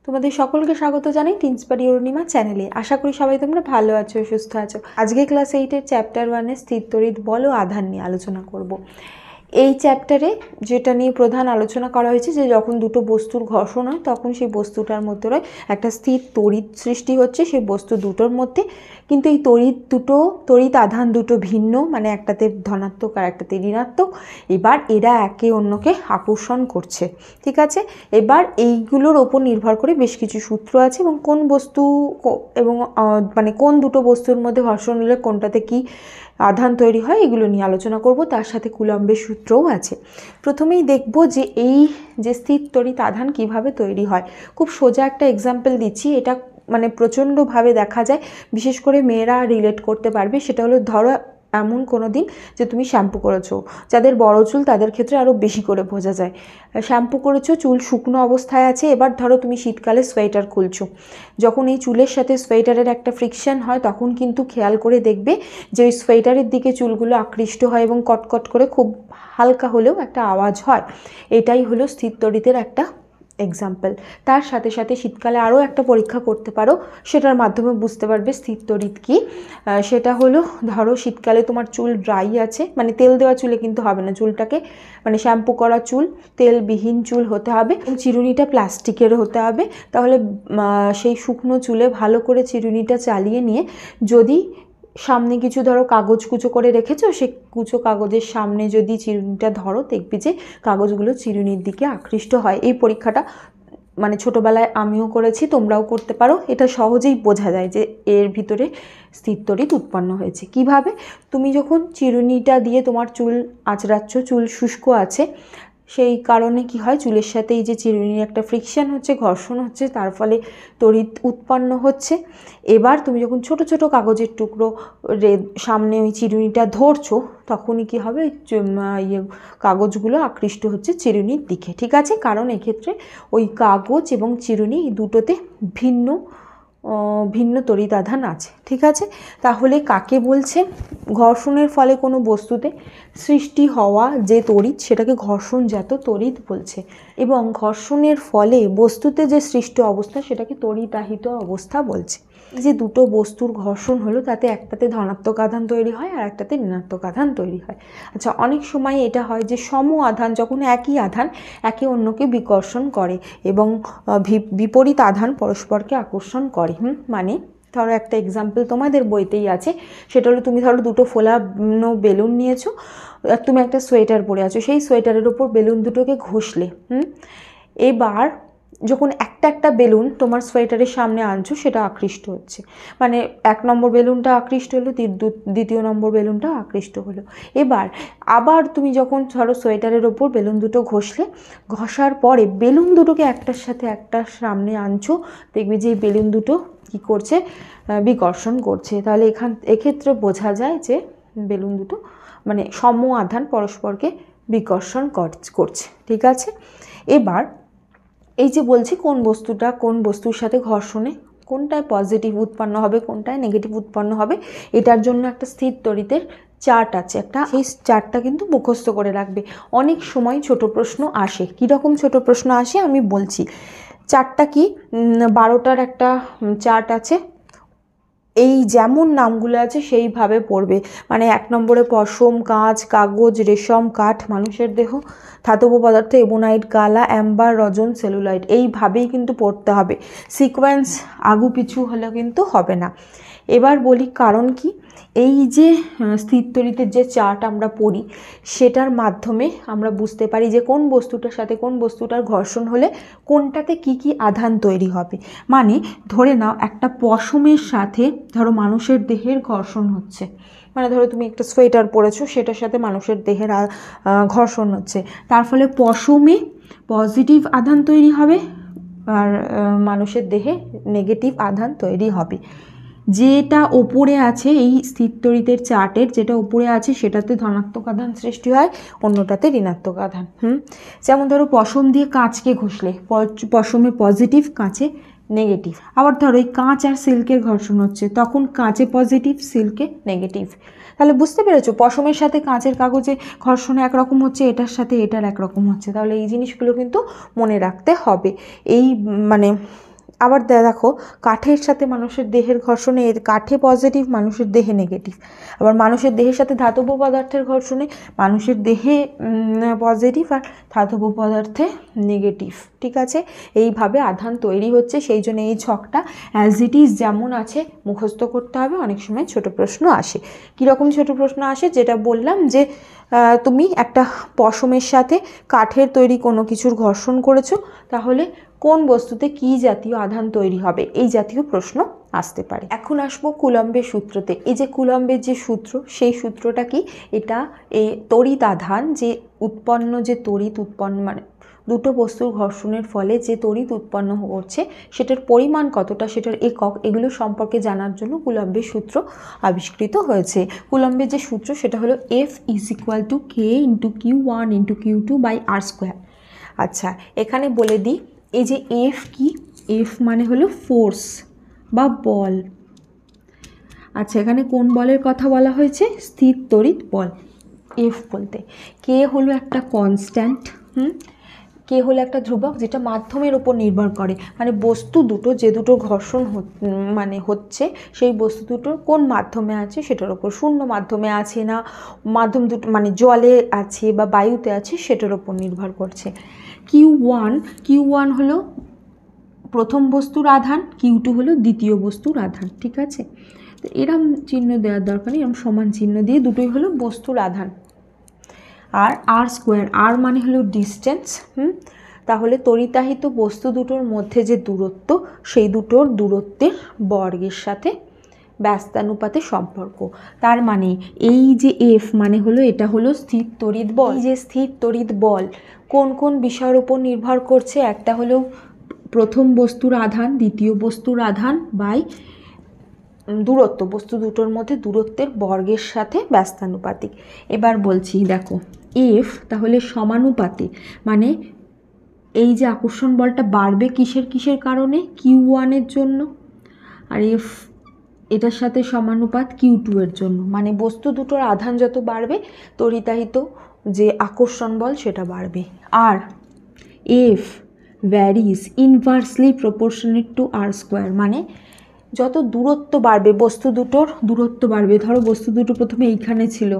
তোমাদের সকলকে স্বাগত জানাই টিন্সপারি অরুণিমা চ্যানেলে। আশা করি সবাই তোমরা ভালো আছো, সুস্থ আছো। আজকে ক্লাস 8-এর চ্যাপ্টার 1-এর স্থির তড়িৎ বল ও আধান নিয়ে আলোচনা করব। এই চ্যাপ্টারে যেটা নিয়ে প্রধান আলোচনা করা হয়েছে যে যখন দুটো বস্তুর ঘর্ষণ হয় তখন সেই বস্তুটার মধ্যে একটা স্থির তড়িৎ সৃষ্টি হচ্ছে সেই বস্তু দুটোর মধ্যে। কিন্তু এই তড়িৎ আধান দুটো ভিন্ন, মানে একটাতে ধনাত্মক আর একটাতে ঋণাত্মক। এবার এরা একে অন্যকে আকর্ষণ করছে, ঠিক আছে। এবার এইগুলোর ওপর নির্ভর করে বেশ কিছু সূত্র আছে এবং কোন বস্তু এবং মানে কোন দুটো বস্তুর মধ্যে ঘর্ষণ হলে কোনটাতে কি আধান তৈরি হয় এগুলো নিয়ে আলোচনা করব। তার সাথে কুলম্বের সূত্রও আছে। প্রথমেই দেখব যে এই যে স্থির তড়িৎ আধান কিভাবে তৈরি হয়। খুব সোজা একটা এক্সাম্পল দিচ্ছি, এটা মানে প্রচণ্ডভাবে দেখা যায়, বিশেষ করে মেয়েরা রিলেট করতে পারবে। সেটা হলো, ধরো এমন কোনো দিন যে তুমি শ্যাম্পু করেছো, যাদের বড় চুল তাদের ক্ষেত্রে আরও বেশি করে বোঝা যায়। শ্যাম্পু করেছো, চুল শুকনো অবস্থায় আছে। এবার ধরো তুমি শীতকালে সোয়েটার খুলছো, যখন এই চুলের সাথে সোয়েটারের একটা ফ্রিকশন হয় তখন কিন্তু খেয়াল করে দেখবে যে ওই সোয়েটারের দিকে চুলগুলো আকৃষ্ট হয় এবং কটকট করে খুব হালকা হলেও একটা আওয়াজ হয়। এটাই হলো স্থির তড়িতের একটা এক্সাম্পল। তার সাথে সাথে শীতকালে আরও একটা পরীক্ষা করতে পারো, সেটার মাধ্যমে বুঝতে পারবে স্থির তড়িৎ কী। সেটা হলো, ধরো শীতকালে তোমার চুল ড্রাই আছে, মানে তেল দেওয়া চুলে কিন্তু হবে না, চুলটাকে মানে শ্যাম্পু করা চুল, তেলবিহীন চুল হতে হবে, চিরুনিটা প্লাস্টিকের হতে হবে। তাহলে সেই শুকনো চুলে ভালো করে চিরুনিটা চালিয়ে নিয়ে যদি সামনে কিছু ধরো কাগজ কুচো করে রেখেছো, সে কুচো কাগজের সামনে যদি চিরুনিটা ধরো, দেখবে যে কাগজগুলো চিরুনির দিকে আকৃষ্ট হয়। এই পরীক্ষাটা মানে ছোটোবেলায় আমিও করেছি, তোমরাও করতে পারো। এটা সহজেই বোঝা যায় যে এর ভিতরে স্থির তড়িৎ উৎপন্ন হয়েছে। কিভাবে? তুমি যখন চিরুনিটা দিয়ে তোমার চুল আঁচড়াচ্ছ, চুল শুষ্ক আছে, সেই কারণে কি হয়, চুলের সাথে এই যে চিরুনির একটা ফ্রিকশন হচ্ছে, ঘর্ষণ হচ্ছে, তার ফলে তড়িৎ উৎপন্ন হচ্ছে। এবার তুমি যখন ছোট ছোট কাগজের টুকরো সামনে ওই চিরুনিটা ধরছো, তখনই কি হবে, কাগজগুলো আকৃষ্ট হচ্ছে চিরুনির দিকে, ঠিক আছে। কারণ এক্ষেত্রে ওই কাগজ এবং চিরুনি দুটোতে ভিন্ন ভিন্ন তড়িৎ আধান আছে, ঠিক আছে। তাহলে কাকে বলছে? ঘর্ষণের ফলে কোনো বস্তুতে সৃষ্টি হওয়া যে তড়িৎ, সেটাকে ঘর্ষণজাত তড়িৎ বলছে। এবং ঘর্ষণের ফলে বস্তুতে যে সৃষ্ট অবস্থা, সেটাকে তড়িতাহিত অবস্থা বলছে। এই যে দুটো বস্তুর ঘর্ষণ হলো, তাতে একটাতে ধনাত্মক আধান তৈরি হয় আর একটাতে ঋণাত্মক আধান তৈরি হয়। আচ্ছা, অনেক সময় এটা হয় যে সম আধান, যখন একই আধান একে অন্যকে বিকর্ষণ করে এবং বিপরীত আধান পরস্পরকে আকর্ষণ করে। মানে ধরো একটা এক্সাম্পল তোমাদের বইতেই আছে, সেটা হলো, তুমি ধরো দুটো ফোলানো বেলুন নিয়েছো, তুমি একটা সোয়েটার পরে আছো, সেই সোয়েটারের ওপর বেলুন দুটোকে ঘষলে। এবার যখন একটা একটা বেলুন তোমার সোয়েটারের সামনে আনছো, সেটা আকৃষ্ট হচ্ছে, মানে 1 নম্বর বেলুনটা আকৃষ্ট হলো, দ্বিতীয় নম্বর বেলুনটা আকৃষ্ট হলো। এবার আবার তুমি যখন ধরো সোয়েটারের ওপর বেলুন দুটো ঘষলে, ঘষার পরে বেলুন দুটোকে একটার সাথে একটার সামনে আনছো, দেখবে যে এই বেলুন দুটো কী করছে, বিকর্ষণ করছে। তাহলে এক্ষেত্রে বোঝা যায় যে বেলুন দুটো মানে সম আধান পরস্পরকে বিকর্ষণ করছে, ঠিক আছে। এবার এই যে বলছি কোন বস্তুটা কোন বস্তুর সাথে ঘর্ষণে কোনটায় পজিটিভ উৎপন্ন হবে, কোনটায় নেগেটিভ উৎপন্ন হবে, এটার জন্য একটা স্থির তড়িতের চার্ট আছে একটা। সেই চার্টটা কিন্তু মুখস্থ করে রাখবে। অনেক সময় ছোট প্রশ্ন আসে। কীরকম ছোট প্রশ্ন আসে আমি বলছি। চার্টটা কি, 12টার একটা চার্ট আছে, এই যেমন নামগুলো আছে সেইভাবে পড়বে। মানে 1 নম্বরে পশম, কাঁচ, কাগজ, রেশম, কাঠ, মানুষের দেহ, ধাতব পদার্থ, এবোনাইট, গালা, অ্যাম্বার, রজন, সেলুলাইট, এইভাবেই কিন্তু পড়তে হবে। সিকোয়েন্স আগু পিছু হলে কিন্তু হবে না। এবার বলি কারণ কি, এই যে স্থির তড়িতের যে চার্ট আমরা পড়ি, সেটার মাধ্যমে আমরা বুঝতে পারি যে কোন বস্তুটার সাথে কোন বস্তুটার ঘর্ষণ হলে কোনটাতে কি কি আধান তৈরি হবে। মানে ধরে নাও একটা পশমের সাথে ধরো মানুষের দেহের ঘর্ষণ হচ্ছে, মানে ধরো তুমি একটা সোয়েটার পরেছো, সেটার সাথে মানুষের দেহের ঘর্ষণ হচ্ছে, তার ফলে পশমে পজিটিভ আধান তৈরি হবে আর মানুষের দেহে নেগেটিভ আধান তৈরি হবে। যেটা ওপরে আছে এই স্থির তড়িতের চার্টের, যেটা ওপরে আছে সেটাতে ধনাত্মক আধান সৃষ্টি হয়, অন্যটাতে ঋণাত্মক আধান। যেমন ধরো পশম দিয়ে কাঁচকে ঘষলে পশমে পজিটিভ, কাঁচে নেগেটিভ। আবার ধরো এই কাঁচ আর সিল্কের ঘর্ষণ হচ্ছে, তখন কাঁচে পজিটিভ, সিল্কে নেগেটিভ। তাহলে বুঝতে পেরেছো, পশমের সাথে কাঁচের কাগজে ঘর্ষণ একরকম হচ্ছে, এটার সাথে এটার একরকম হচ্ছে। তাহলে এই জিনিসগুলো কিন্তু মনে রাখতে হবে। এই মানে আবার দেখো কাঠের সাথে মানুষের দেহের ঘর্ষণে কাঠে পজিটিভ, মানুষের দেহে নেগেটিভ। আবার মানুষের দেহের সাথে ধাতব পদার্থের ঘর্ষণে মানুষের দেহে পজিটিভ আর ধাতব পদার্থে নেগেটিভ। ঠিক আছে, এইভাবে আধান তৈরি হচ্ছে। সেই জন্য এই ছকটা অ্যাজ ইট ইজ যেমন আছে মুখস্থ করতে হবে। অনেক সময় ছোট প্রশ্ন আসে। কীরকম ছোট প্রশ্ন আসে? যেটা বললাম যে তুমি একটা পশমের সাথে কাঠের তৈরি কোনো কিছুর ঘর্ষণ করেছো, তাহলে কোন বস্তুতে কী জাতীয় আধান তৈরি হবে, এই জাতীয় প্রশ্ন আসতে পারে। এখন আসবো কুলম্বের সূত্রতে। এই যে কুলম্বের যে সূত্র, সেই সূত্রটা কি? এটা এই তড়িৎ আধান যে উৎপন্ন, যে তড়িৎ উৎপন্ন মানে দুটো বস্তুর ঘর্ষণের ফলে যে তড়িৎ উৎপন্ন হচ্ছে সেটার পরিমাণ কতটা, সেটার একক, এগুলো সম্পর্কে জানার জন্য কুলম্বের সূত্র আবিষ্কৃত হয়েছে। কুলম্বের যে সূত্র সেটা হলো F = K × Q1 × Q2/r²। আচ্ছা, এখানে বলে দিই এই যে F কি? F মানে হলো ফোর্স বা বল। আচ্ছা, এখানে কোন বলের কথা বলা হয়েছে? স্থির তড়িৎ বল। F বলতে কে হলো একটা কনস্ট্যান্ট, কে হলো একটা ধ্রুবক যেটা মাধ্যমের উপর নির্ভর করে, মানে বস্তু দুটো যে দুটো ঘর্ষণ মানে হচ্ছে সেই বস্তু দুটোর কোন মাধ্যমে আছে সেটার উপর, শূন্য মাধ্যমে আছে না মাধ্যম দুটো মানে জলে আছে বা বায়ুতে আছে সেটার উপর নির্ভর করছে। Q1 হলো প্রথম বস্তুর আধান, Q2 হলো দ্বিতীয় বস্তুর আধান। ঠিক আছে, তো এরম চিহ্ন দেওয়ার দরকার নেই, এরম সমান চিহ্ন দিয়ে দুটোই হলো বস্তুর আধান। আর r², আর মানে হলো ডিস্টেন্স। তাহলে তড়িতাহিত বস্তু দুটোর মধ্যে যে দূরত্ব, সেই দুটোর দূরত্বের বর্গের সাথে ব্যস্তানুপাতে সম্পর্ক। তার মানে এই যে F মানে হলো এটা হলো স্থির তড়িৎ বল। এই যে স্থির তড়িৎ বল কোন কোন বিষয়ের উপর নির্ভর করছে? একটা হলো প্রথম বস্তুর আধান, দ্বিতীয় বস্তুর আধান বাই দূরত্ব, বস্তু দুটোর মধ্যে দূরত্বের বর্গের সাথে ব্যস্তানুপাতিক। এবার বলছি দেখো F তাহলে সমানুপাতে, মানে এই যে আকর্ষণ বলটা বাড়বে কিসের কিসের কারণে? Q1 এর জন্য, আর F এটার সাথে সমানুপাত Q2 এর জন্য। মানে বস্তু দুটোর আধান যত বাড়বে তড়িতাহিত যে আকর্ষণ বল সেটা বাড়বে। আর F varies inversely proportionate to r², মানে যত দূরত্ব বাড়বে বস্তু দুটোর দূরত্ব বাড়বে। ধরো বস্তু দুটো প্রথমে এইখানে ছিল,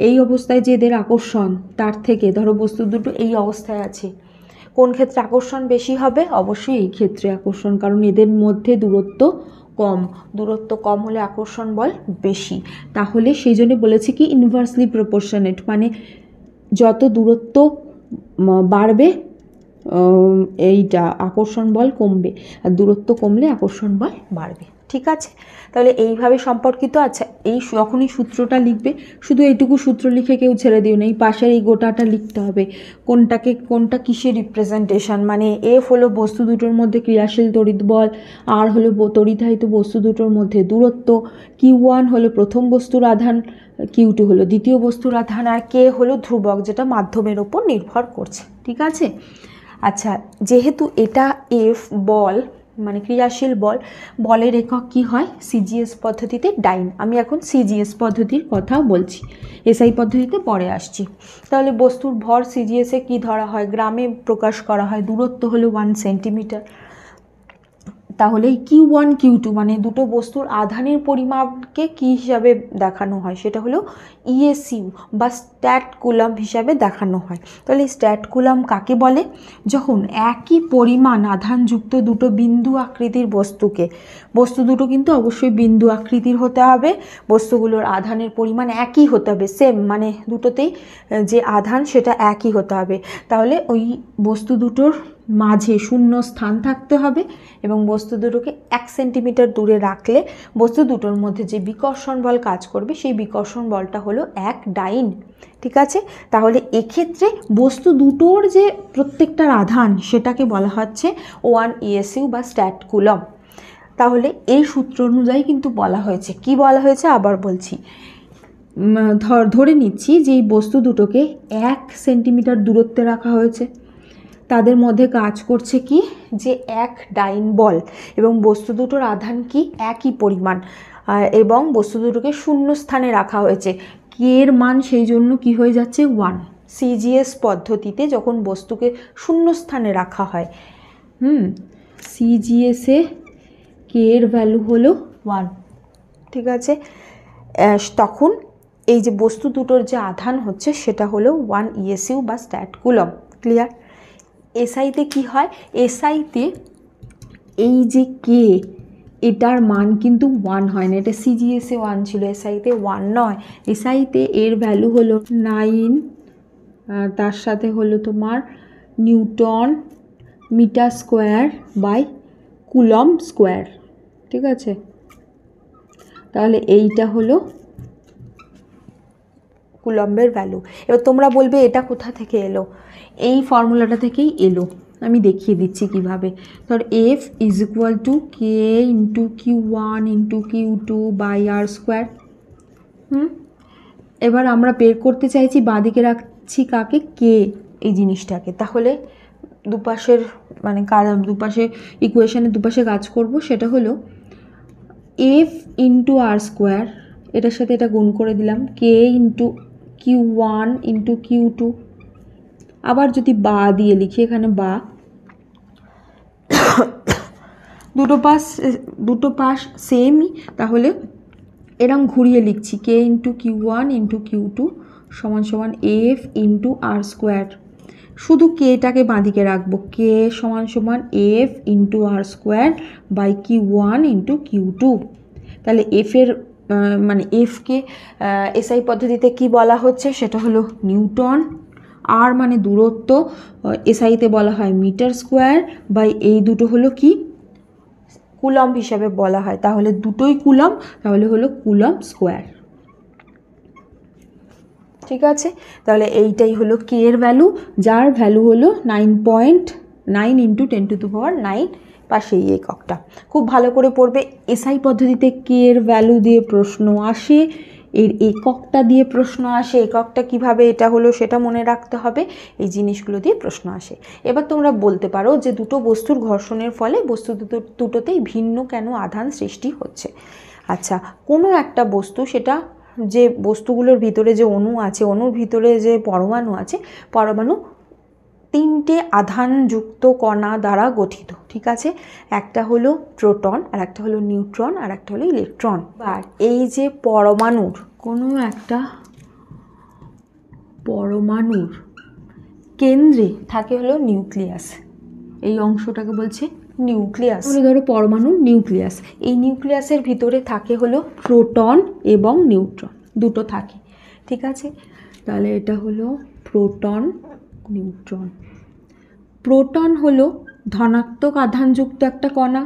এই অবস্থায় যে এদের আকর্ষণ, তার থেকে ধরো বস্তু দুটো এই অবস্থায় আছে, কোন ক্ষেত্রে আকর্ষণ বেশি হবে? অবশ্যই এই ক্ষেত্রে আকর্ষণ, কারণ এদের মধ্যে দূরত্ব কম, দূরত্ব কম হলে আকর্ষণ বল বেশি। তাহলে সেই জন্য বলেছি কি ইনভার্সলি প্রপোর্শনেট, মানে যত দূরত্ব বাড়বে এইটা আকর্ষণ বল কমবে, আর দূরত্ব কমলে আকর্ষণ বল বাড়বে। ঠিক আছে, তাহলে এইভাবে সম্পর্কিত। আচ্ছা, এই যখনই সূত্রটা লিখবে শুধু এইটুকু সূত্র লিখে কেউ ছেড়ে দিও না, এই পাশের এই গোটাটা লিখতে হবে কোনটা কিসের রিপ্রেজেন্টেশন। মানে F হলো বস্তু দুটোর মধ্যে ক্রিয়াশীল তড়িৎ বল, আর হলো তড়িতাহিত বস্তু দুটোর মধ্যে দূরত্ব, Q1 হলো প্রথম বস্তুর আধান, Q2 হলো দ্বিতীয় বস্তুর আধান, আর K হলো ধ্রুবক যেটা মাধ্যমের ওপর নির্ভর করছে। ঠিক আছে, আচ্ছা, যেহেতু এটা F বল মানে ক্রিয়াশীল বল, বলের একক কি হয়? CGS পদ্ধতিতে ডাইন। আমি এখন CGS পদ্ধতির কথা বলছি, SI পদ্ধতিতে পরে আসছি। তাহলে বস্তুর ভর CGS-এ কী ধরা হয়? গ্রামে প্রকাশ করা হয়। দূরত্ব হলো 1 সেন্টিমিটার। তাহলে Q1 Q2 মানে দুটো বস্তুর আধানের পরিমাপকে কী হিসাবে দেখানো হয়? সেটা হলো ESU বা স্ট্যাট কুলম্ব হিসাবে দেখানো হয়। তাহলে স্ট্যাট কুলম্ব কাকে বলে? যখন একই পরিমাণ আধানযুক্ত দুটো বিন্দু আকৃতির বস্তু দুটো কিন্তু অবশ্যই বিন্দু আকৃতির হতে হবে, বস্তুগুলোর আধানের পরিমাণ একই হতে হবে, সেম, মানে দুটোতেই যে আধান সেটা একই হতে হবে। তাহলে ওই বস্তু দুটোর মাঝে শূন্য স্থান থাকতে হবে এবং বস্তু দুটোকে 1 সেন্টিমিটার দূরে রাখলে বস্তু দুটোর মধ্যে যে বিকর্ষণ বল কাজ করবে সেই বিকর্ষণ বলটা হলো 1 ডাইন। ঠিক আছে, তাহলে এক্ষেত্রে বস্তু দুটোর যে প্রত্যেকটার আধান সেটাকে বলা হচ্ছে 1 ESU বা স্ট্যাট কুলম্ব। তাহলে এই সূত্র অনুযায়ী কিন্তু বলা হয়েছে, কি বলা হয়েছে আবার বলছি, ধরে নিচ্ছি যে এই বস্তু দুটোকে 1 সেন্টিমিটার দূরত্বে রাখা হয়েছে, তাদের মধ্যে কাজ করছে কি যে 1 ডাইন বল, এবং বস্তু দুটোর আধান কি একই পরিমাণ, এবং বস্তু দুটোকে শূন্য স্থানে রাখা হয়েছে। কে এর মান সেই জন্য কি হয়ে যাচ্ছে 1। CGS পদ্ধতিতে যখন বস্তুকে শূন্য স্থানে রাখা হয় সিজিএসে কে এর ভ্যালু হলো 1, ঠিক আছে। তখন এই যে বস্তু দুটোর যে আধান হচ্ছে সেটা হলো 1 ইএসইউ বা স্ট্যাট কুলম। ক্লিয়ার? এসআইতে কি হয়, এসআইতে এই যে কে এটার মান কিন্তু 1 হয় না, এটা সিজিএসে 1 ছিল, এসআইতে 1 নয়। এসআইতে এর ভ্যালু হলো 9, তার সাথে হলো তোমার newton metre square by coulomb square, ঠিক আছে। তাহলে এইটা হলো কুলম্বের ভ্যালু। এবার তোমরা বলবে এটা কোথা থেকে এলো, এই ফর্মুলাটা থেকেই এলো। আমি দেখিয়ে দিচ্ছি কিভাবে। ধর F is equal to K into Q1 into Q2 by r square. এবার আমরা বের করতে চাইছি বাঁদিকে রাখছি কাকে, কে এই জিনিসটাকে। তাহলে দুপাশের মানে দুপাশে ইকুয়েশনের দুপাশে কাজ করব, সেটা হলো এফ ইন্টু আর স্কোয়ার, এটার সাথে এটা গুণ করে দিলাম, কে ইন্টু Q1 ইন্টু Q2। আবার যদি বা দিয়ে লিখি এখানে বা, দুটো পাশ সেমই, তাহলে এরকম ঘুরিয়ে লিখছি কে ইন্টু Q1 ইন্টু Q2 সমান সমান এফ ইন্টু আর স্কোয়ার। শুধু কেটাকে বাঁদিকে রাখবো, কে সমান সমান F into r square by Q1 into Q2। তাহলে এফের মানে এফকে এসআই পদ্ধতিতে কি বলা হচ্ছে সেটা হলো নিউটন, আর মানে দূরত্ব, এসআইতে বলা হয় মিটার স্কোয়ার বাই এই দুটো হলো কি কুলম্ব হিসাবে বলা হয়। তাহলে দুটোই কুলম্ব, তাহলে হলো কুলম্ব স্কোয়ার, ঠিক আছে। তাহলে এইটাই হলো কে এর ভ্যালু, যার ভ্যালু হলো 9.9 ইন্টু 10⁹9, পাশে এই এককটা খুব ভালো করে পড়বে। এসআই পদ্ধতিতে কে এর ভ্যালু দিয়ে প্রশ্ন আসে, এর এককটা দিয়ে প্রশ্ন আসে, এককটা কিভাবে এটা হলো সেটা মনে রাখতে হবে, এই জিনিসগুলো দিয়ে প্রশ্ন আসে। এবার তোমরা বলতে পারো যে দুটো বস্তুর ঘর্ষণের ফলে বস্তু দুটোতেই ভিন্ন কেন আধান সৃষ্টি হচ্ছে। আচ্ছা, কোনো একটা বস্তু, সেটা যে বস্তুগুলোর ভিতরে যে অণু আছে, অণুর ভিতরে যে পরমাণু আছে, পরমাণু 3টে আধানযুক্ত কণা দ্বারা গঠিত, ঠিক আছে। একটা হলো প্রোটন, আর একটা হলো নিউট্রন, আর একটা হলো ইলেকট্রন। আর এই যে পরমাণুর, কোনো একটা পরমাণুর কেন্দ্রে থাকে হলো নিউক্লিয়াস, এই অংশটাকে বলছে নিউক্লিয়াস। ধরো পরমাণুর নিউক্লিয়াস, এই নিউক্লিয়াসের ভিতরে থাকে হলো প্রোটন এবং নিউট্রন, দুটো থাকে, ঠিক আছে। তাহলে এটা হলো প্রোটন নিউট্রন। প্রোটন হলো ধনাত্মক আধানযুক্ত একটা কণা,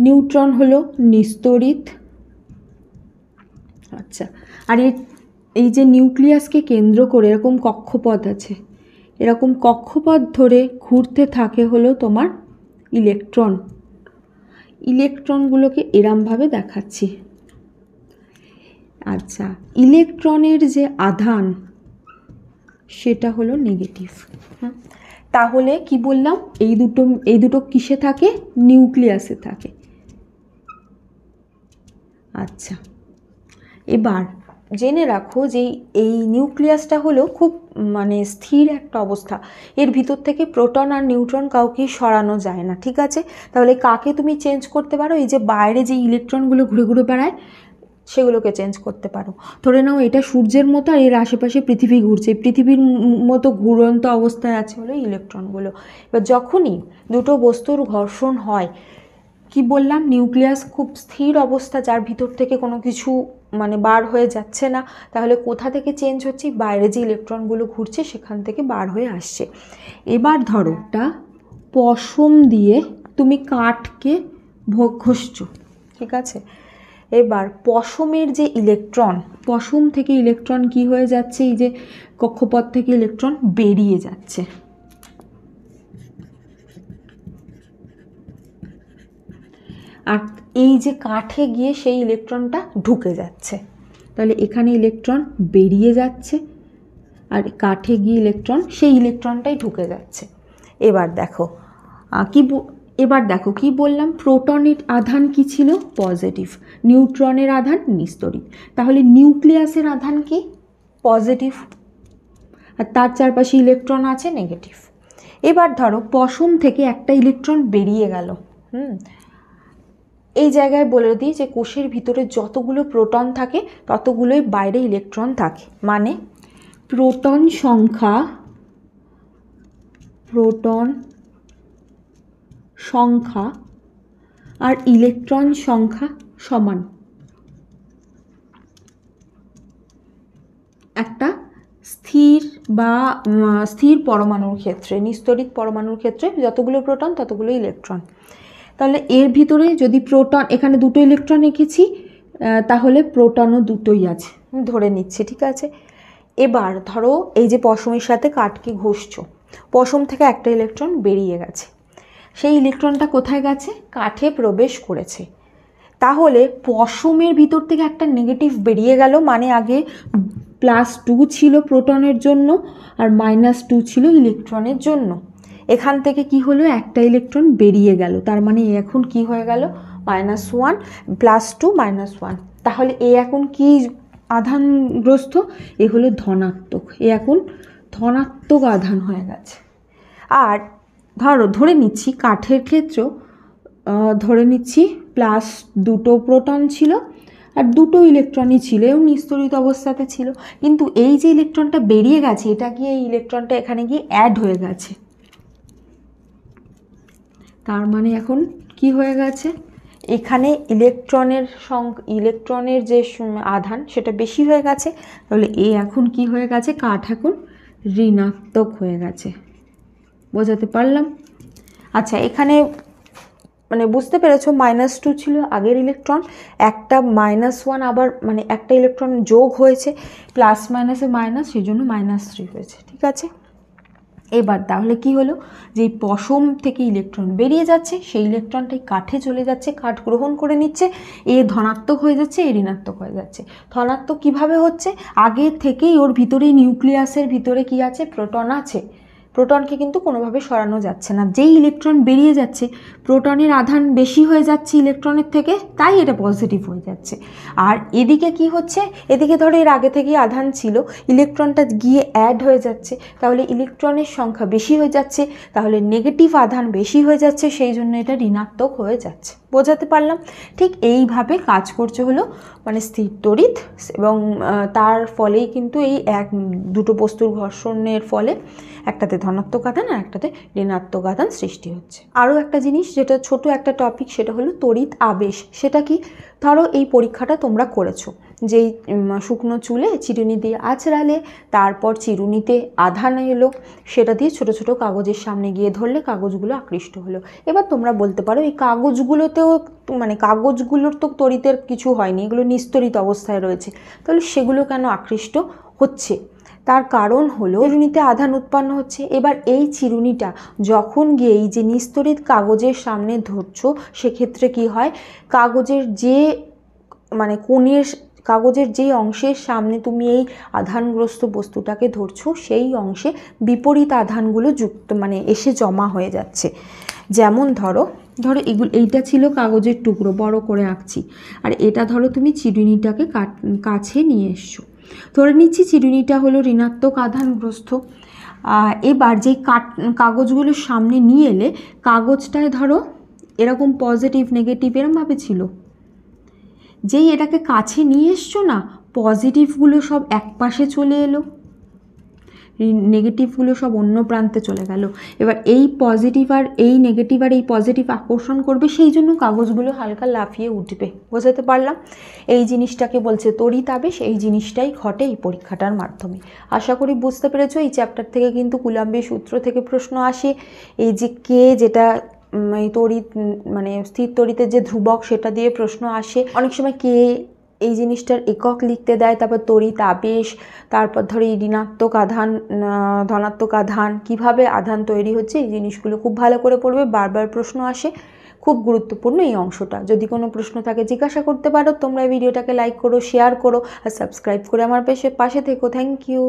নিউট্রন হলো নিস্তড়িত। আচ্ছা, আর এই যে নিউক্লিয়াসকে কেন্দ্র করে এরকম কক্ষপথ আছে, এরকম কক্ষপথ ধরে ঘুরতে থাকে হলো তোমার ইলেকট্রন। ইলেকট্রনগুলোকে এরমভাবে দেখাচ্ছি। আচ্ছা, ইলেকট্রনের যে আধান সেটা হলো নেগেটিভ। তাহলে কি বললাম, এই দুটো কিসে থাকে, নিউক্লিয়াসে থাকে। আচ্ছা, এবার জেনে রাখো যে এই নিউক্লিয়াসটা হলো খুব মানে স্থির একটা অবস্থা, এর ভিতর থেকে প্রোটন আর নিউট্রন কাউকেই সরানো যায় না, ঠিক আছে। তাহলে কাকে তুমি চেঞ্জ করতে পারো, এই যে বাইরে যে ইলেকট্রনগুলো ঘুরে ঘুরে বেড়ায় সেগুলোকে চেঞ্জ করতে পারো। ধরে নাও এটা সূর্যের মতো আর এর আশেপাশে পৃথিবী ঘুরছে, পৃথিবীর মতো ঘুরন্ত অবস্থায় আছে হলো ইলেকট্রনগুলো। এবার যখনই দুটো বস্তুর ঘর্ষণ হয়, কি বললাম, নিউক্লিয়াস খুব স্থির অবস্থা, যার ভিতর থেকে কোনো কিছু মানে বার হয়ে যাচ্ছে না, তাহলে কোথা থেকে চেঞ্জ হচ্ছে, বাইরে যে ইলেকট্রনগুলো ঘুরছে সেখান থেকে বার হয়ে আসছে। এবার ধরো একটা পশম দিয়ে তুমি কাঠকে ঘষছো, ঠিক আছে। এবার পশমের যে ইলেকট্রন, পশম থেকে ইলেকট্রন কি হয়ে যাচ্ছে, এই যে কক্ষপথ থেকে ইলেকট্রন বেরিয়ে যাচ্ছে, আর এই যে কাঠে গিয়ে সেই ইলেকট্রনটা ঢুকে যাচ্ছে। তাহলে এখানে ইলেকট্রন বেরিয়ে যাচ্ছে, আর কাঠে গিয়ে ইলেকট্রন সেই ইলেকট্রনটাই ঢুকে যাচ্ছে। এবার দেখো কি বললাম, প্রোটনের আধান কি ছিল, পজিটিভ, নিউট্রনের আধান নিস্তড়িত। তাহলে নিউক্লিয়াসের আধান কি, পজিটিভ, আর তার চারপাশে ইলেকট্রন আছে নেগেটিভ। এবার ধরো পশম থেকে একটা ইলেকট্রন বেরিয়ে গেল, এই জায়গায় বলে দিই যে কোষের ভিতরে যতগুলো প্রোটন থাকে ততগুলোই বাইরে ইলেকট্রন থাকে, মানে প্রোটন সংখ্যা আর ইলেকট্রন সংখ্যা সমান। একটা স্থির পরমাণুর ক্ষেত্রে, নিস্তড়িত পরমাণুর ক্ষেত্রে যতগুলো প্রোটন ততগুলো ইলেকট্রন। তাহলে এর ভিতরে যদি প্রোটন, এখানে দুটো ইলেকট্রন রেখেছি, তাহলে প্রোটনও দুটোই আছে ধরে নিচ্ছি, ঠিক আছে। এবার ধরো এই যে পশমের সাথে কাঠকে ঘষছো, পশম থেকে একটা ইলেকট্রন বেরিয়ে গেছে, সেই ইলেকট্রনটা কোথায় গেছে? কাঠে প্রবেশ করেছে। তাহলে পশমের ভিতর থেকে একটা নেগেটিভ বেরিয়ে গেল, মানে আগে +2 ছিল প্রোটনের জন্য আর -2 ছিল ইলেকট্রনের জন্য। এখান থেকে কি হলো? একটা ইলেকট্রন বেরিয়ে গেল, তার মানে এ এখন কি হয়ে গেল? -1 +2 -1। তাহলে এ এখন কি আধানগ্রস্ত? এ হলো ধনাত্মক, এ এখন ধনাত্মক আধান হয়ে গেছে। আর ধরে নিচ্ছি কাঠের ক্ষেত্রেও ধরে নিচ্ছি +2 প্রোটন ছিল আর 2 ইলেকট্রনই ছিল, এবং নিস্তড়িত অবস্থাতে ছিল। কিন্তু এই যে ইলেকট্রনটা বেরিয়ে গেছে, এটা গিয়ে এই ইলেকট্রনটা এখানে গিয়ে অ্যাড হয়ে গেছে, তার মানে এখন কি হয়ে গেছে? এখানে ইলেকট্রনের যে আধান সেটা বেশি হয়ে গেছে। তাহলে এ এখন কি হয়ে গেছে? কাঠ এখন ঋণাত্মক হয়ে গেছে। বোঝাতে পারলাম? আচ্ছা, এখানে মানে বুঝতে পেরেছো, -2 ছিল আগের ইলেকট্রন, একটা -1 আবার মানে একটা ইলেকট্রন যোগ হয়েছে, প্লাস মাইনাসে মাইনাস, সেই জন্য -3 হয়েছে, ঠিক আছে। এবার তাহলে কি হলো? যে পশম থেকে ইলেকট্রন বেরিয়ে যাচ্ছে, সেই ইলেকট্রনটাই কাঠে চলে যাচ্ছে, কাঠ গ্রহণ করে নিচ্ছে, এ ধনাত্মক হয়ে যাচ্ছে, এ ঋণাত্মক হয়ে যাচ্ছে। ধনাত্মক কিভাবে হচ্ছে? আগে থেকেই ওর ভিতরে, নিউক্লিয়াসের ভিতরে কি আছে? প্রোটন আছে। প্রোটনকে কিন্তু কোনোভাবে সরানো যাচ্ছে না, যেই ইলেকট্রন বেরিয়ে যাচ্ছে প্রোটনের আধান বেশি হয়ে যাচ্ছে ইলেকট্রনের থেকে, তাই এটা পজিটিভ হয়ে যাচ্ছে। আর এদিকে কি হচ্ছে? এদিকে ধরো এর আগে থেকেই আধান ছিল, ইলেকট্রনটা গিয়ে অ্যাড হয়ে যাচ্ছে, তাহলে ইলেকট্রনের সংখ্যা বেশি হয়ে যাচ্ছে, তাহলে নেগেটিভ আধান বেশি হয়ে যাচ্ছে, সেই জন্য এটা ঋণাত্মক হয়ে যাচ্ছে। বোঝাতে পারলাম? ঠিক এইভাবে কাজ করছে হলো মানে স্থির তড়িৎ, এবং তার ফলেই কিন্তু এই দুটো বস্তুর ঘর্ষণের ফলে একটাতে ধনাত্মক আধান আর একটাতে ঋণাত্মক আধান সৃষ্টি হচ্ছে। আরও একটা জিনিস যেটা ছোট একটা টপিক, সেটা হলো তড়িৎ আবেশ। সেটা কি? ধরো এই পরীক্ষাটা তোমরা করেছো, যেই শুকনো চুলে চিরুনি দিয়ে আঁচড়ালে, তারপর চিরুনিতে আধান এলো, সেটা দিয়ে ছোট ছোট কাগজের সামনে গিয়ে ধরলে কাগজগুলো আকৃষ্ট হলো। এবার তোমরা বলতে পারো এই কাগজগুলোতেও মানে কাগজগুলোর তো তড়িতের কিছু হয়নি, এগুলো নিস্তড়িত অবস্থায় রয়েছে, তাহলে সেগুলো কেন আকৃষ্ট হচ্ছে? তার কারণ হলো চিরুনিতে আধান উৎপন্ন হচ্ছে। এবার এই চিরুনিটা যখন গিয়ে এই যে নিস্তড়িত কাগজের সামনে ধরছো, সেক্ষেত্রে কি হয়? কাগজের যে মানে কাগজের যেই অংশের সামনে তুমি এই আধানগ্রস্ত বস্তুটাকে ধরছো, সেই অংশে বিপরীত আধানগুলো যুক্ত মানে এসে জমা হয়ে যাচ্ছে। যেমন ধরো এইটা ছিল কাগজের টুকরো, বড় করে আঁকছি, আর এটা ধরো তুমি চিরুনিটাকে কাছে নিয়ে এসছো, ধরে নিচ্ছি চিরুনিটা হলো ঋণাত্মক আধানগ্রস্ত। এবার যেই কাগজগুলো সামনে নিয়ে এলে, কাগজটায় ধরো এরকম পজিটিভ নেগেটিভ এরমভাবে ছিল, যেই এটাকে কাছে নিয়ে এসছো না, পজিটিভগুলো সব এক পাশে চলে এলো, নেগেটিভগুলো সব অন্য প্রান্তে চলে গেল। এবার এই পজিটিভ আর এই নেগেটিভ আর এই পজিটিভ আকর্ষণ করবে, সেই জন্য কাগজগুলো হালকা লাফিয়ে উঠবে। বোঝাতে পারলাম? এই জিনিসটাকে বলছে তড়িৎ আবেশ। এই জিনিসটাই ঘটে এই পরীক্ষাটার মাধ্যমে। আশা করি বুঝতে পেরেছো। এই চ্যাপ্টার থেকে কিন্তু কুলাম্বের সূত্র থেকে প্রশ্ন আসে, এই যে কে, যেটা এই তড়িৎ মানে স্থির তড়িতের যে ধ্রুবক, সেটা দিয়ে প্রশ্ন আসে। অনেক সময় কে এই জিনিসটার একক লিখতে দেয়, তারপর তড়িৎ আবেশ, তারপর ধরো এই ঋণাত্মক আধান, ধনাত্মক আধান, কিভাবে আধান তৈরি হচ্ছে, এই জিনিসগুলো খুব ভালো করে পড়বে। বারবার প্রশ্ন আসে, খুব গুরুত্বপূর্ণ এই অংশটা। যদি কোনো প্রশ্ন থাকে জিজ্ঞাসা করতে পারো। তোমরা এই ভিডিওটাকে লাইক করো, শেয়ার করো আর সাবস্ক্রাইব করে আমার পাশে থেকো। Thank you.